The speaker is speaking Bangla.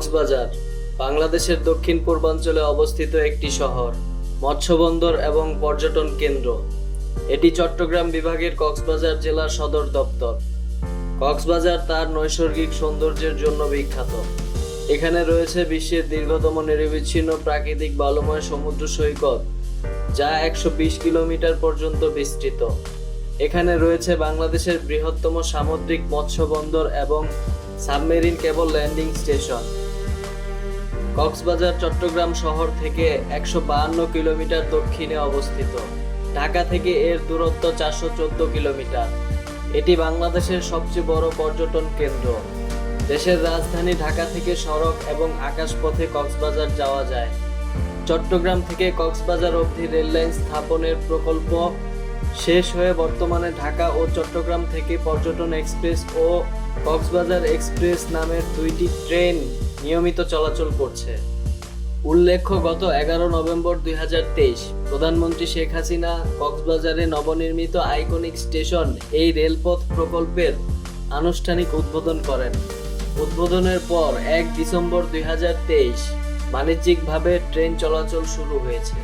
কক্সবাজার বাংলাদেশের দক্ষিণ পূর্বাঞ্চলে অবস্থিত একটি শহর, মৎস্যবন্দর এবং পর্যটন কেন্দ্র। এটি চট্টগ্রাম বিভাগের কক্সবাজার জেলার সদর দপ্তর। কক্সবাজার তার নৈসর্গিক সৌন্দর্যের জন্য বিখ্যাত। এখানে রয়েছে বিশ্বের দীর্ঘতম নিরবিচ্ছিন্ন প্রাকৃতিক বালুময় সমুদ্র সৈকত, যা 120 কিলোমিটার পর্যন্ত বিস্তৃত। এখানে রয়েছে বাংলাদেশের বৃহত্তম সামুদ্রিক মৎস্য বন্দর এবং submarine cable landing station. Cox's Bazar Chittagong শহর থেকে 152 কিলোমিটার দক্ষিণে অবস্থিত। ঢাকা থেকে এর দূরত্ব 414 কিলোমিটার। এটি বাংলাদেশের সবচেয়ে বড় পর্যটন কেন্দ্র। দেশের রাজধানী ঢাকা থেকে সড়ক এবং আকাশপথে কক্সবাজার যাওয়া যায়। চট্টগ্রাম থেকে কক্সবাজার অবধি রেললাইন স্থাপনের প্রকল্প শেষ হয়ে বর্তমানে ঢাকা ও চট্টগ্রাম থেকে পর্যটন এক্সপ্রেস ও কক্সবাজার এক্সপ্রেস নামের দুইটি ট্রেন নিয়মিত চলাচল করছে। উল্লেখ্য, গত 11 নভেম্বর 2023 প্রধানমন্ত্রী শেখ হাসিনা কক্সবাজারে নবনির্মিত আইকনিক স্টেশন এই রেলপথ প্রকল্পের আনুষ্ঠানিক উদ্বোধন করেন। উদ্বোধনের পর 1 ডিসেম্বর 2023 বাণিজ্যিকভাবে ট্রেন চলাচল শুরু হয়েছে।